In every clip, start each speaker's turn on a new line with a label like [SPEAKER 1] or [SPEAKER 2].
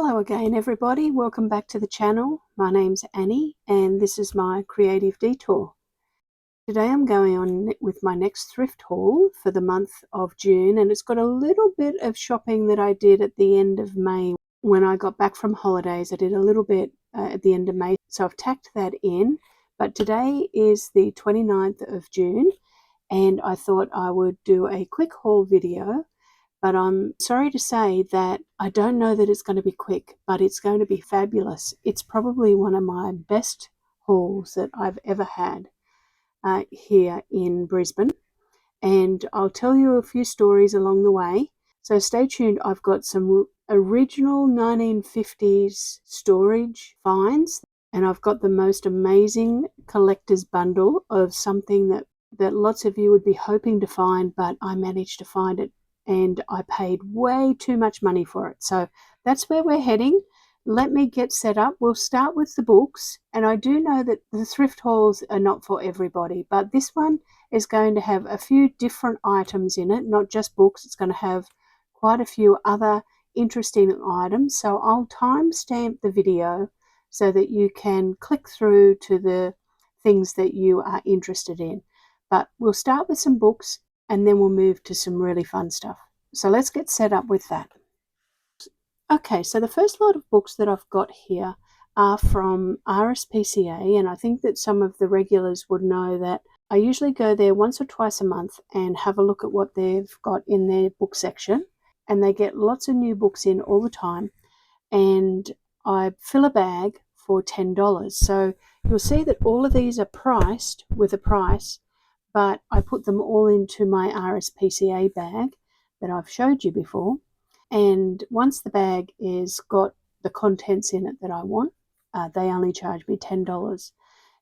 [SPEAKER 1] Hello again everybody, welcome back to the channel. My name's Annie and this is my creative detour. Today I'm going on with my next thrift haul for the month of June, and it's got a little bit of shopping that I did at the end of May. When I got back from holidays I did a little bit at the end of May, so I've tacked that in. But today is the 29th of June and I thought I would do a quick haul video. But I'm sorry to say that I don't know that it's going to be quick, but it's going to be fabulous. It's probably one of my best hauls that I've ever had here in Brisbane. And I'll tell you a few stories along the way. So stay tuned. I've got some original 1950s storage finds, and I've got the most amazing collector's bundle of something that lots of you would be hoping to find, but I managed to find it and I paid way too much money for it. So that's where we're heading. Let me get set up. We'll start with the books, and I do know that the thrift hauls are not for everybody, but this one is going to have a few different items in it, not just books. It's going to have quite a few other interesting items. So I'll timestamp the video so that you can click through to the things that you are interested in. But we'll start with some books and then we'll move to some really fun stuff. So let's get set up with that. Okay, so the first lot of books that I've got here are from RSPCA, and I think that some of the regulars would know that I usually go there once or twice a month and have a look at what they've got in their book section, and they get lots of new books in all the time, and I fill a bag for $10. So you'll see that all of these are priced with a price, but I put them all into my RSPCA bag that I've showed you before. And once the bag is got the contents in it that I want, they only charge me $10.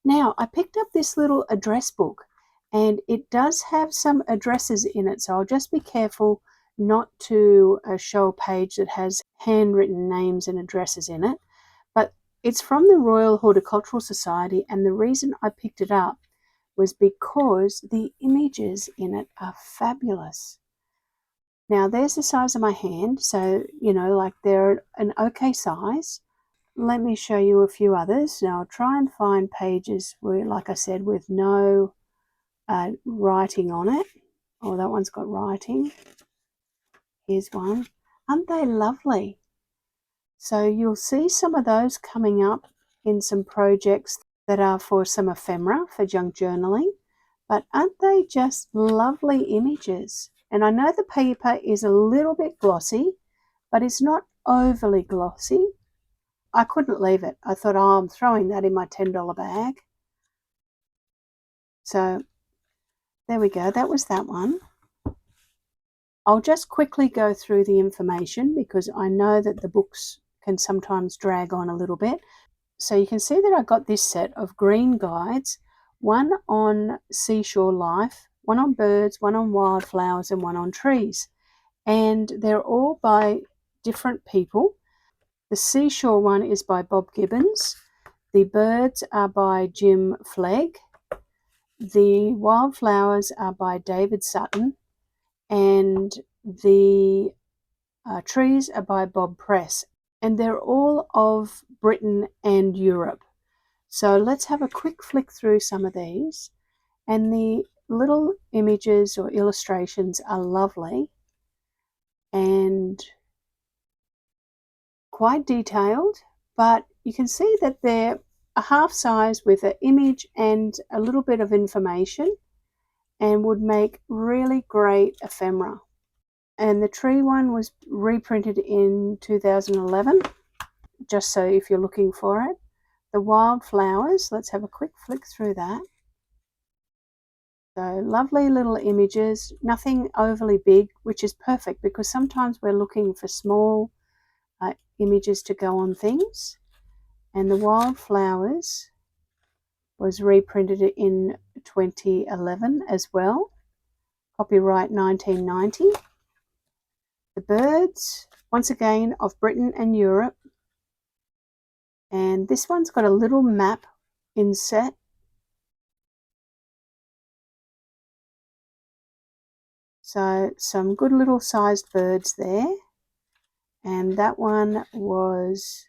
[SPEAKER 1] Now, I picked up this little address book, and it does have some addresses in it, so I'll just be careful not to show a page that has handwritten names and addresses in it. But it's from the Royal Horticultural Society, and the reason I picked it up was because the images in it are fabulous. Now there's the size of my hand, so like they're an okay size. Let me show you a few others. Now I'll try and find pages where, like I said, with no writing on it. Oh, that one's got writing. Here's one. Aren't they lovely? So you'll see some of those coming up in some projects that are for some ephemera for junk journaling. But aren't they just lovely images? And I know the paper is a little bit glossy, but it's not overly glossy. I couldn't leave it. I thought, oh, I'm throwing that in my $10 bag. So there we go. That was that one. I'll just quickly go through the information because I know that the books can sometimes drag on a little bit. So you can see that I got this set of green guides, one on seashore life, one on birds, one on wildflowers, and one on trees. And they're all by different people. The seashore one is by Bob Gibbons. The birds are by Jim Flegg. The wildflowers are by David Sutton. And the trees are by Bob Press. And they're all of Britain and Europe. So let's have a quick flick through some of these. And the little images or illustrations are lovely and quite detailed, but you can see that they're a half size with an image and a little bit of information and would make really great ephemera. And the tree one was reprinted in 2011, just so if you're looking for it. The wildflowers, let's have a quick flick through that. So lovely little images, nothing overly big, which is perfect because sometimes we're looking for small images to go on things. And the wildflowers was reprinted in 2011 as well, copyright 1990. The birds, once again, of Britain and Europe. And this one's got a little map inset. So some good little sized birds there. and that one was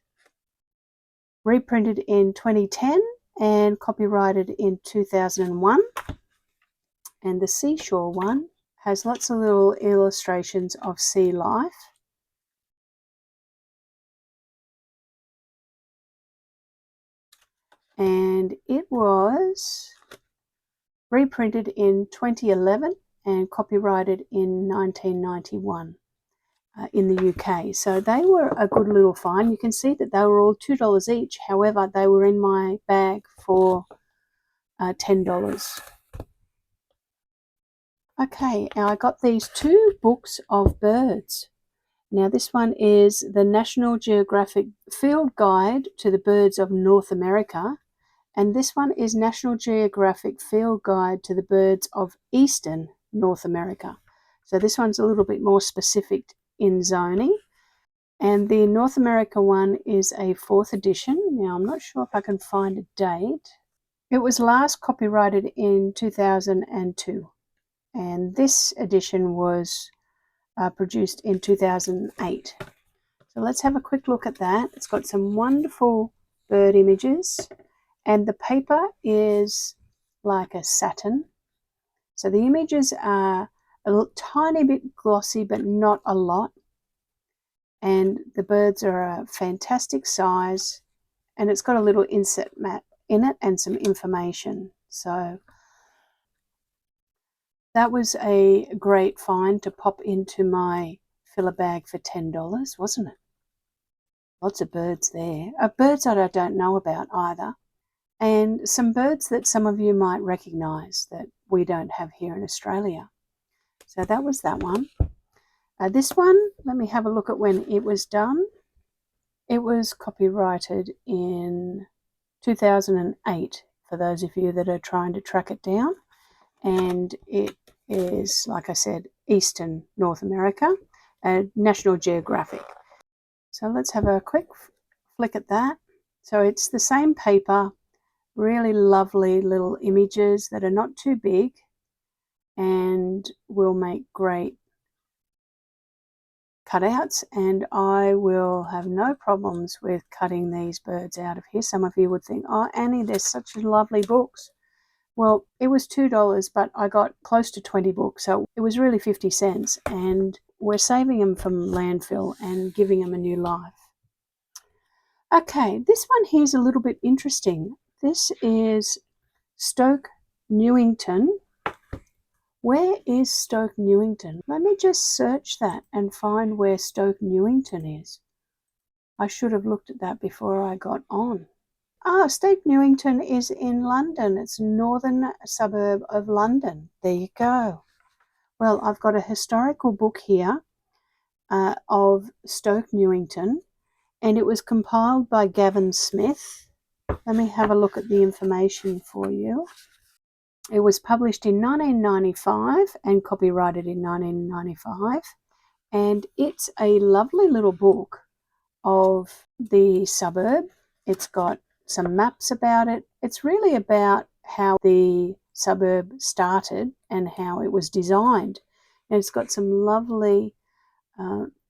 [SPEAKER 1] reprinted in 2010 and copyrighted in 2001. And the seashore one has lots of little illustrations of sea life. And it was reprinted in 2011 and copyrighted in 1991 in the UK. So they were a good little find. You can see that they were all $2 each. However, they were in my bag for $10. Okay, now I got these two books of birds. Now this one is the National Geographic Field Guide to the Birds of North America, and this one is National Geographic Field Guide to the Birds of Eastern North America. So this one's a little bit more specific in zoning. And the North America one is a 4th edition. Now I'm not sure if I can find a date. It was last copyrighted in 2002, and this edition was produced in 2008. So let's have a quick look at that. It's got some wonderful bird images, and the paper is like a satin. So the images are a tiny bit glossy, but not a lot. And the birds are a fantastic size, and it's got a little inset mat in it and some information. So that was a great find to pop into my filler bag for $10, wasn't it? Lots of birds there. Birds that I don't know about either. And some birds that some of you might recognise that we don't have here in Australia. So that was that one. This one, let me have a look at when it was done. It was copyrighted in 2008, for those of you that are trying to track it down. And it is, like I said, Eastern North America, National Geographic. So let's have a quick flick at that. So it's the same paper, really lovely little images that are not too big and will make great cutouts, and I will have no problems with cutting these birds out of here. Some of you would think, oh Annie, they're such lovely books. Well, it was $2, but I got close to 20 books, so it was really 50 cents, and we're saving them from landfill and giving them a new life. Okay, this one here is a little bit interesting. This is Stoke Newington. Where is Stoke Newington? Let me just search that and find where Stoke Newington is. I should have looked at that before I got on. Stoke Newington is in London. It's a northern suburb of London. There you go. Well, I've got a historical book here of Stoke Newington, and it was compiled by Gavin Smith. Let me have a look at the information for you. It was published in 1995 and copyrighted in 1995, and it's a lovely little book of the suburb. It's got some maps about it. It's really about how the suburb started and how it was designed. And it's got some lovely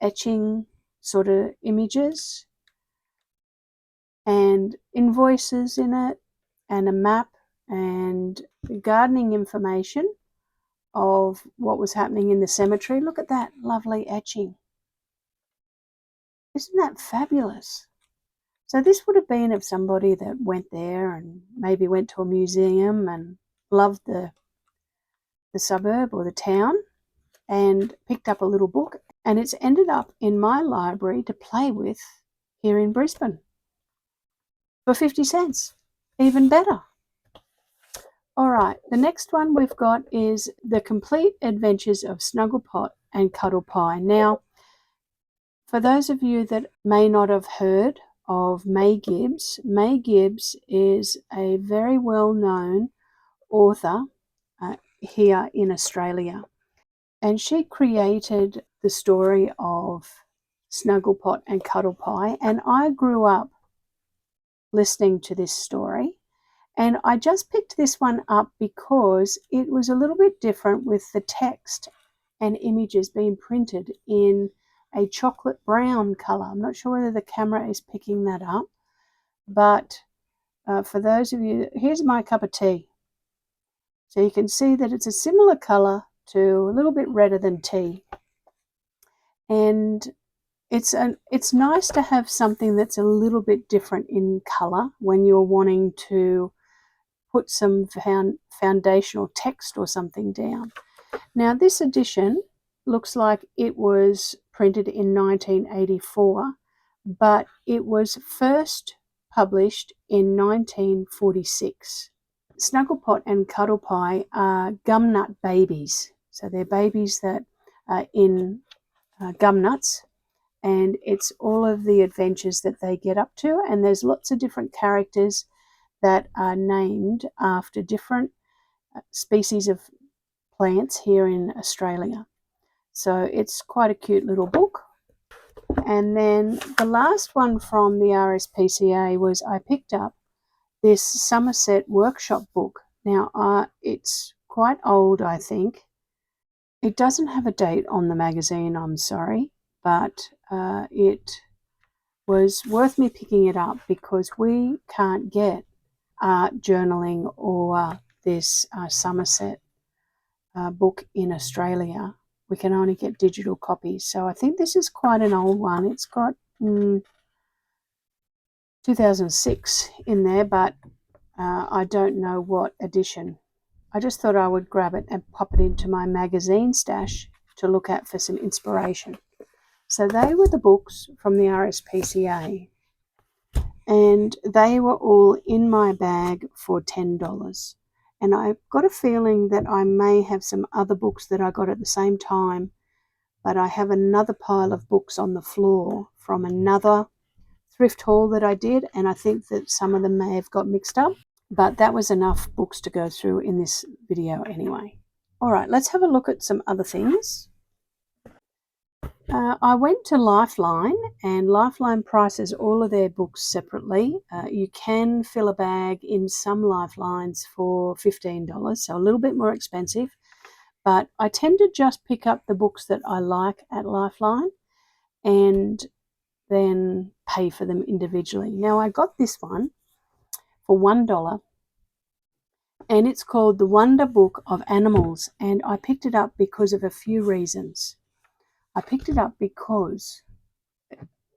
[SPEAKER 1] etching sort of images and invoices in it, and a map and gardening information of what was happening in the cemetery. Look at that lovely etching. Isn't that fabulous? So this would have been of somebody that went there and maybe went to a museum and loved the suburb or the town and picked up a little book, and it's ended up in my library to play with here in Brisbane for 50 cents. Even better. All right, the next one we've got is The Complete Adventures of Snugglepot and Cuddlepie. Now, for those of you that may not have heard of May Gibbs is a very well-known author here in Australia. And she created the story of Snugglepot and Cuddlepie, and I grew up listening to this story. And I just picked this one up because it was a little bit different with the text and images being printed in a chocolate brown colour. I'm not sure whether the camera is picking that up, but for those of you, here's my cup of tea. So you can see that it's a similar colour to a little bit redder than tea. And it's nice to have something that's a little bit different in colour when you're wanting to put some foundational text or something down. Now this edition looks like it was printed in 1984, but it was first published in 1946. Snugglepot and Cuddle Pie are gumnut babies. So they're babies that are in gumnuts, and it's all of the adventures that they get up to, and there's lots of different characters that are named after different species of plants here in Australia. So it's quite a cute little book. And then the last one from the RSPCA was I picked up this Somerset workshop book. Now it's quite old, I think. It doesn't have a date on the magazine, I'm sorry, but it was worth me picking it up because we can't get art journaling or this Somerset book in Australia. We can only get digital copies. So I think this is quite an old one. It's got 2006 in there, but I don't know what edition. I just thought I would grab it and pop it into my magazine stash to look at for some inspiration. So they were the books from the RSPCA, and they were all in my bag for $10. And I've got a feeling that I may have some other books that I got at the same time, but I have another pile of books on the floor from another thrift haul that I did, and I think that some of them may have got mixed up, but that was enough books to go through in this video anyway. All right, let's have a look at some other things. I went to Lifeline, and Lifeline prices all of their books separately. You can fill a bag in some Lifelines for $15, so a little bit more expensive, but I tend to just pick up the books that I like at Lifeline and then pay for them individually. Now I got this one for $1, and it's called The Wonder Book of Animals, and I picked it up because of a few reasons. I picked it up because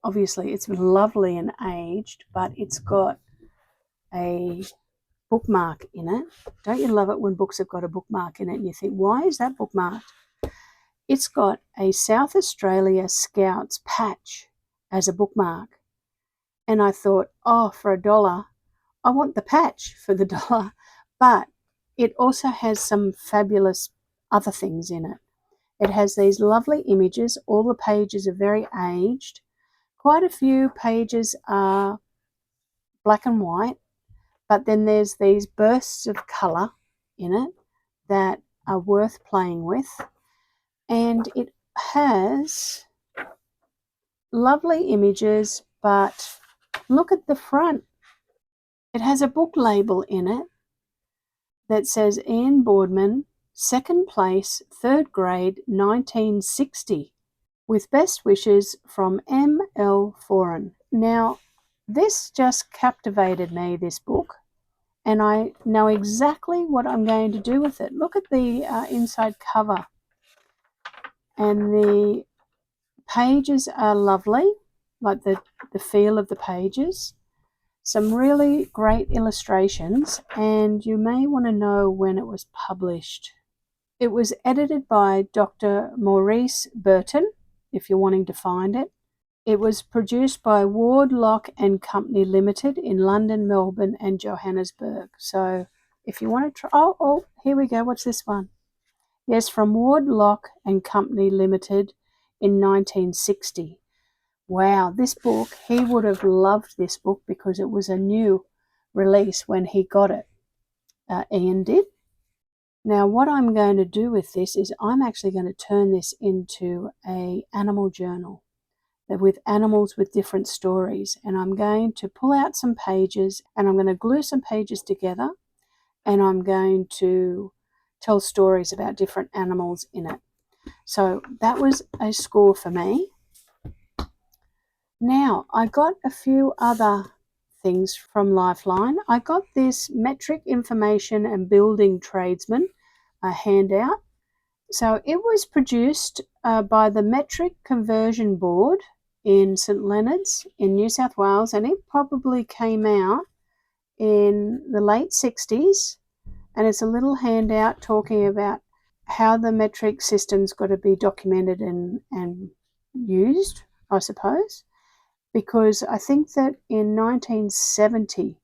[SPEAKER 1] obviously it's lovely and aged, but it's got a bookmark in it. Don't you love it when books have got a bookmark in it and you think, why is that bookmarked? It's got a South Australia Scouts patch as a bookmark. And I thought, oh, for $1, I want the patch for the $1. But it also has some fabulous other things in it. It has these lovely images. All the pages are very aged. Quite a few pages are black and white, but then there's these bursts of colour in it that are worth playing with. And it has lovely images, but look at the front. It has a book label in it that says Ian Boardman, 2nd place, 3rd grade, 1960, with best wishes from M.L. Foran. Now, this just captivated me, this book, and I know exactly what I'm going to do with it. Look at the inside cover, and the pages are lovely, like the feel of the pages. Some really great illustrations, and you may want to know when it was published. It was edited by Dr. Maurice Burton, if you're wanting to find it. It was produced by Ward Lock and Company Limited in London, Melbourne and Johannesburg. So if you want to try, oh, here we go. What's this one? Yes, from Ward Lock and Company Limited in 1960. Wow, this book, he would have loved this book because it was a new release when he got it. Ian did. Now, what I'm going to do with this is I'm actually going to turn this into an animal journal with animals with different stories. And I'm going to pull out some pages and I'm going to glue some pages together, and I'm going to tell stories about different animals in it. So that was a score for me. Now, I got a few other things from Lifeline. I got this metric information and building tradesman handout. So it was produced by the Metric Conversion Board in St Leonards in New South Wales, and it probably came out in the late 60s. And it's a little handout talking about how the metric system's got to be documented and used, I suppose, because I think that in 1970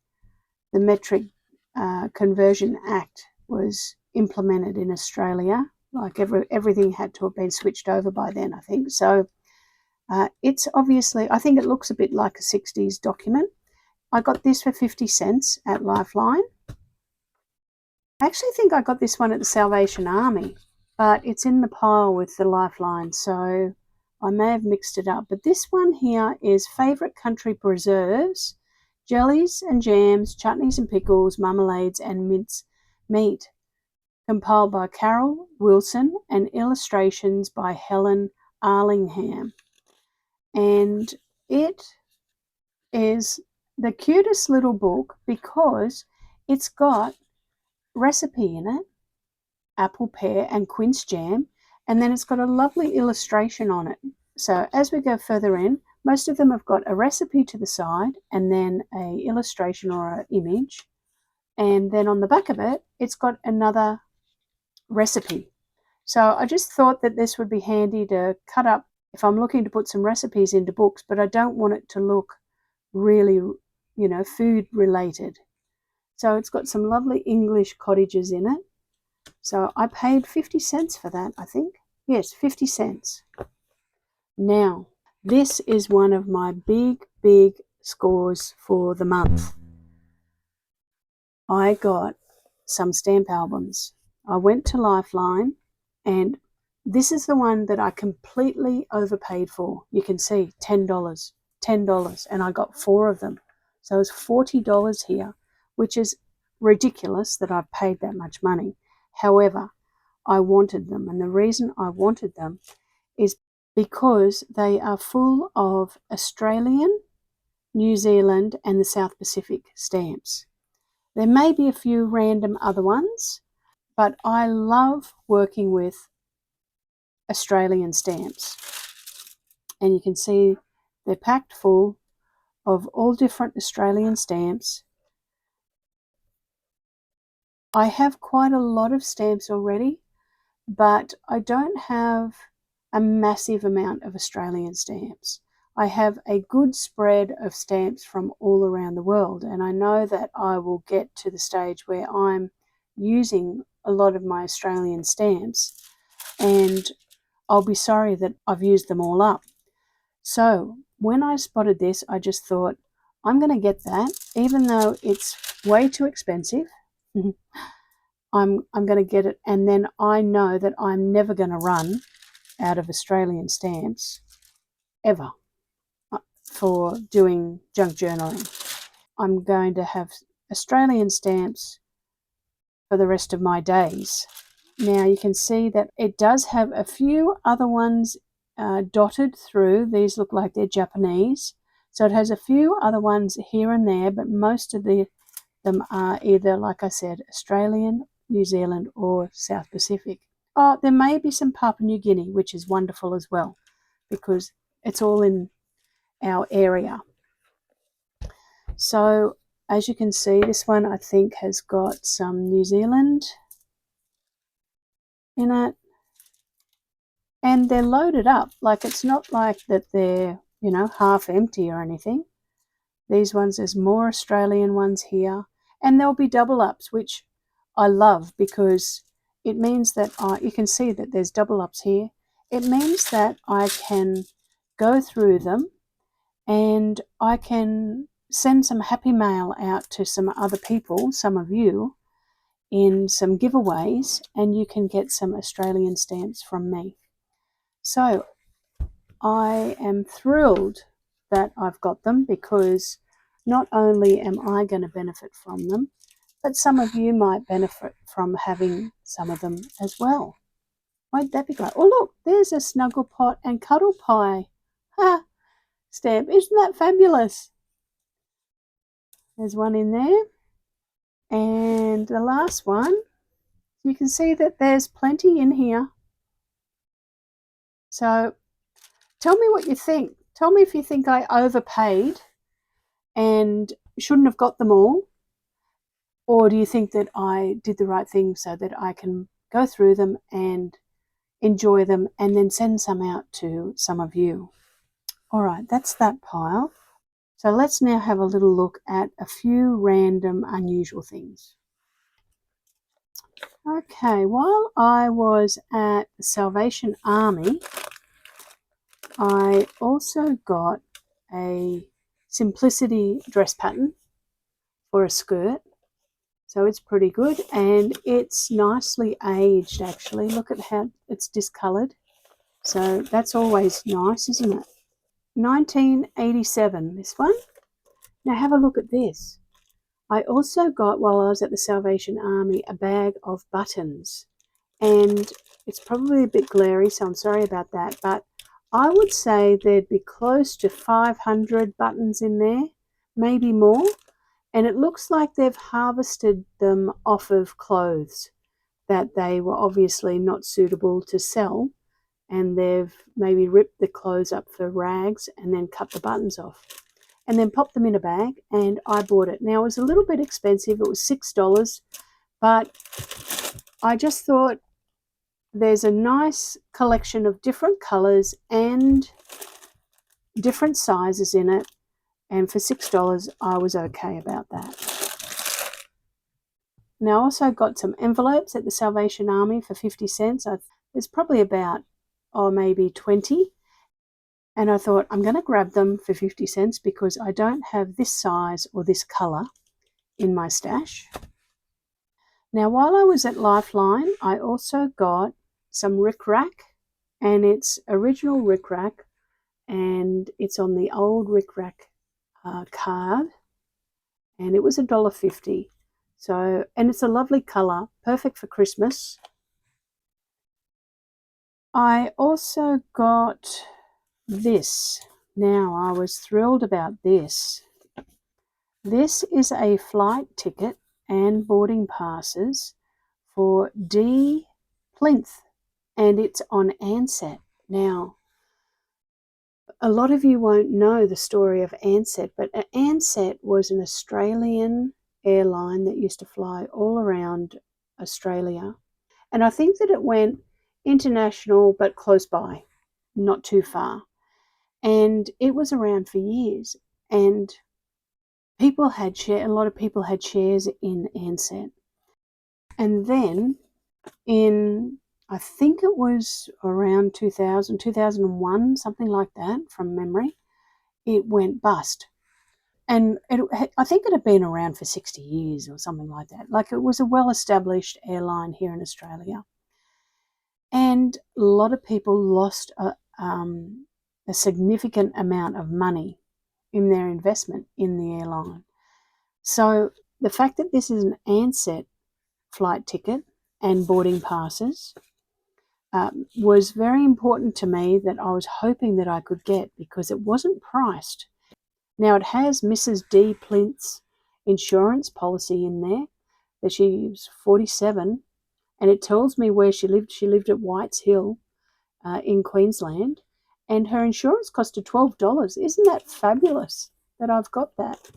[SPEAKER 1] the Metric Conversion Act was implemented in Australia. Like everything had to have been switched over by then, I think. So it's obviously, I think it looks a bit like a 60s document. I got this for 50 cents at Lifeline. I actually think I got this one at the Salvation Army, but it's in the pile with the Lifeline, so I may have mixed it up. But this one here is Favourite Country Preserves, Jellies and Jams, Chutneys and Pickles, Marmalades and Mince Meat, compiled by Carol Wilson and illustrations by Helen Arlingham. And it is the cutest little book because it's got recipe in it, apple, pear and quince jam, and then it's got a lovely illustration on it. So as we go further in, most of them have got a recipe to the side and then a illustration or an image, and then on the back of it it's got another recipe. So I just thought that this would be handy to cut up if I'm looking to put some recipes into books, but I don't want it to look really, food related. So it's got some lovely English cottages in it. So I paid 50 cents for that, I think. Yes, 50 cents. Now, this is one of my big scores for the month. I got some stamp albums. I went to Lifeline, and this is the one that I completely overpaid for. You can see $10, and I got 4 of them. So it's $40 here, which is ridiculous that I've paid that much money. However, I wanted them, and the reason I wanted them is because they are full of Australian, New Zealand and the South Pacific stamps. There may be a few random other ones, but I love working with Australian stamps. And you can see they're packed full of all different Australian stamps. I have quite a lot of stamps already, but I don't have a massive amount of Australian stamps. I have a good spread of stamps from all around the world, and I know that I will get to the stage where I'm using a lot of my Australian stamps, and I'll be sorry that I've used them all up. So when I spotted this, I just thought, I'm going to get that, even though it's way too expensive. I'm going to get it, and then I know that I'm never going to run out of Australian stamps ever for doing junk journaling. I'm going to have Australian stamps for the rest of my days. Now you can see that it does have a few other ones dotted through. These look like they're Japanese. So it has a few other ones here and there, but most of them are either, like I said, Australian, New Zealand or South Pacific. Oh, there may be some Papua New Guinea, which is wonderful as well, because it's all in our area. So as you can see, this one I think has got some New Zealand in it, and they're loaded up. Like, it's not like that they're, half empty or anything. These ones, there's more Australian ones here, and there'll be double ups, which I love because it means that you can see that there's double ups here. It means that I can go through them and I can send some happy mail out to some other people, some of you, in some giveaways, and you can get some Australian stamps from me. So I am thrilled that I've got them, because not only am I going to benefit from them, but some of you might benefit from having some of them as well. Won't that be great? Oh, look, there's a Snuggle Pot and Cuddle Pie. Ha! stamp. Isn't that fabulous? There's one in there. And the last one, you can see that there's plenty in here. So tell me what you think. Tell me if you think I overpaid and shouldn't have got them all, or do you think that I did the right thing so that I can go through them and enjoy them and then send some out to some of you. All right, that's that pile. So let's now have a little look at a few random unusual things. Okay, while I was at the Salvation Army, I also got a Simplicity dress pattern for a skirt. So it's pretty good and it's nicely aged actually. Look at how it's discoloured. So that's always nice, isn't it? 1987, this one. Now have a look at this. I also got, while I was at the Salvation Army, a bag of buttons. And it's probably a bit glary, so I'm sorry about that. But I would say there'd be close to 500 buttons in there, maybe more. And it looks like they've harvested them off of clothes that they were obviously not suitable to sell. And they've maybe ripped the clothes up for rags and then cut the buttons off and then popped them in a bag, and I bought it. Now, it was a little bit expensive. It was $6, but I just thought there's a nice collection of different colours and different sizes in it, and for $6, I was okay about that. Now, I also got some envelopes at the Salvation Army for 50 cents. There's probably about, maybe 20. And I thought, I'm going to grab them for 50 cents because I don't have this size or this colour in my stash. Now, while I was at Lifeline, I also got some rickrack, and it's original rickrack, and it's on the old rickrack card, and it was $1.50. So, and it's a lovely colour, perfect for Christmas. I also got this. Now, I was thrilled about this. This is a flight ticket and boarding passes for D Plinth, and it's on Ansett. Now, a lot of you won't know the story of Ansett, but Ansett was an Australian airline that used to fly all around Australia. And I think that it went international, but close by, not too far. And it was around for years, and a lot of people had shares in Ansett. And then I think it was around 2000, 2001, something like that from memory, it went bust. And I think it had been around for 60 years or something like that. Like, it was a well-established airline here in Australia. And a lot of people lost a significant amount of money in their investment in the airline. So the fact that this is an Ansett flight ticket and boarding passes was very important to me, that I was hoping that I could get, because it wasn't priced. Now, it has Mrs. D. Plinth's insurance policy in there, that she's 47, and it tells me where she lived. She lived at Whites Hill in Queensland, and her insurance costed $12. Isn't that fabulous that I've got that?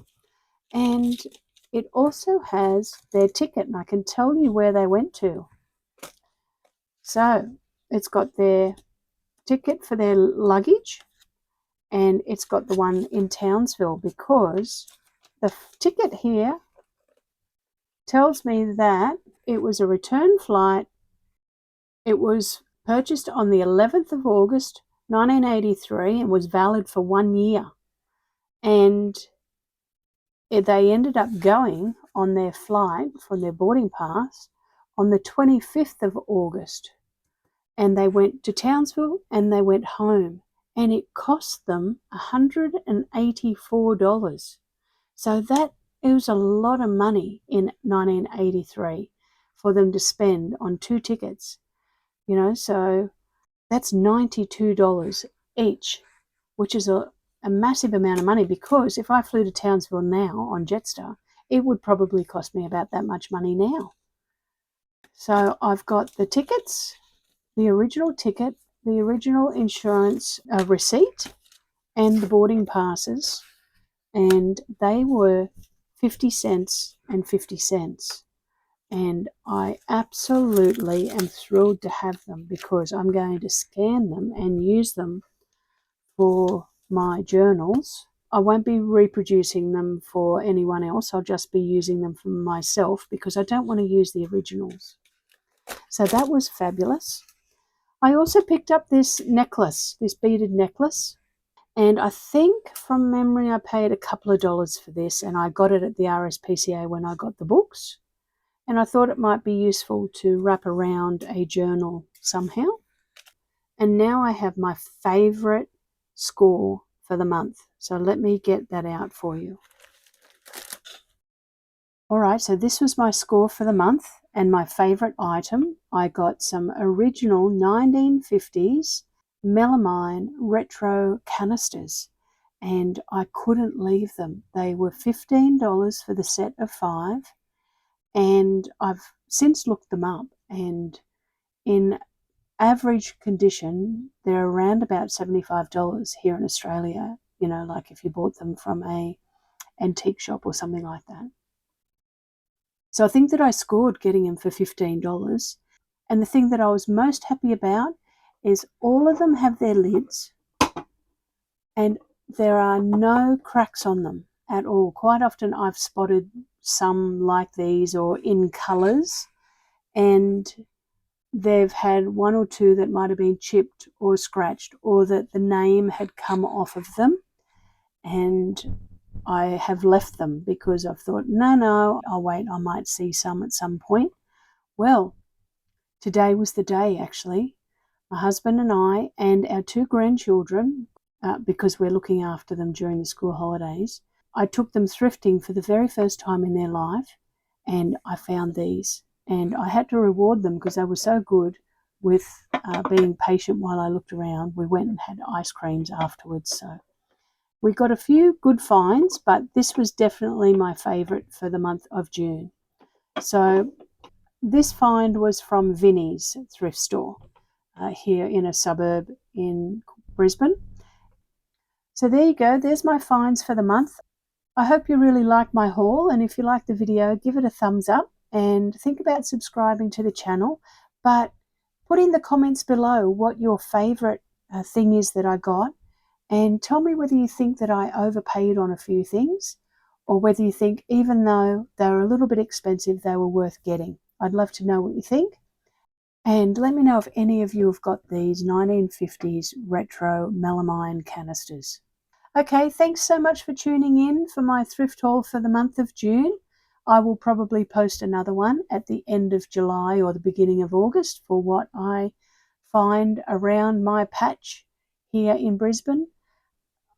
[SPEAKER 1] And it also has their ticket, and I can tell you where they went to. So it's got their ticket for their luggage, and it's got the one in Townsville, because the ticket here tells me that it was a return flight. It was purchased on the 11th of August, 1983, and was valid for 1 year. And they ended up going on their flight for their boarding pass on the 25th of August. And they went to Townsville and they went home. And it cost them $184. So it was a lot of money in 1983 for them to spend on 2 tickets. So that's $92 each, which is a massive amount of money, because if I flew to Townsville now on Jetstar, it would probably cost me about that much money now. So I've got the tickets, the original ticket, the original insurance receipt, and the boarding passes, and they were 50 cents and 50 cents. And I absolutely am thrilled to have them, because I'm going to scan them and use them for my journals. I won't be reproducing them for anyone else. I'll just be using them for myself, because I don't want to use the originals. So that was fabulous. I also picked up this necklace, this beaded necklace. And I think from memory I paid a couple of dollars for this, and I got it at the RSPCA when I got the books. And I thought it might be useful to wrap around a journal somehow. And now I have my favourite score for the month. So let me get that out for you. Alright, so this was my score for the month, and my favourite item. I got some original 1950s melamine retro canisters, and I couldn't leave them. They were $15 for the set of 5, and I've since looked them up, and in average condition they're around about $75 here in Australia, you know, like if you bought them from a antique shop or something like that. So I think that I scored getting them for $15. And the thing that I was most happy about is all of them have their lids, and there are no cracks on them at all. Quite often I've spotted some like these or in colours, and they've had one or two that might have been chipped or scratched, or that the name had come off of them, and I have left them because I've thought, no, I'll wait, I might see some at some point. Well, today was the day, actually. My husband and I and our 2 grandchildren, because we're looking after them during the school holidays, I took them thrifting for the very first time in their life, and I found these. And I had to reward them because they were so good with being patient while I looked around. We went and had ice creams afterwards. So we got a few good finds, but this was definitely my favourite for the month of June. So this find was from Vinnie's thrift store here in a suburb in Brisbane. So there you go. There's my finds for the month. I hope you really liked my haul, and if you liked the video, give it a thumbs up and think about subscribing to the channel. But put in the comments below what your favourite thing is that I got, and tell me whether you think that I overpaid on a few things, or whether you think even though they were a little bit expensive, they were worth getting. I'd love to know what you think. And let me know if any of you have got these 1950s retro melamine canisters. Okay, thanks so much for tuning in for my thrift haul for the month of June. I will probably post another one at the end of July or the beginning of August for what I find around my patch here in Brisbane,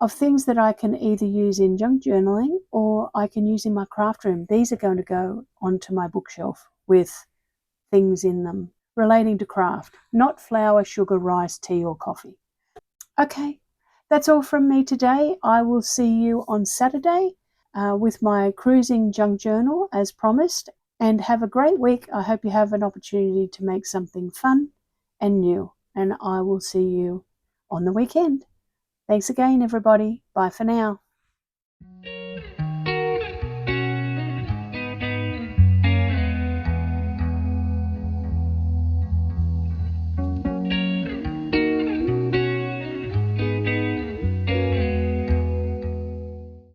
[SPEAKER 1] of things that I can either use in junk journaling or I can use in my craft room. These are going to go onto my bookshelf with things in them relating to craft, not flour, sugar, rice, tea or coffee. Okay, that's all from me today. I will see you on Saturday with my cruising junk journal as promised, and have a great week. I hope you have an opportunity to make something fun and new, and I will see you on the weekend. Thanks again, everybody. Bye for now.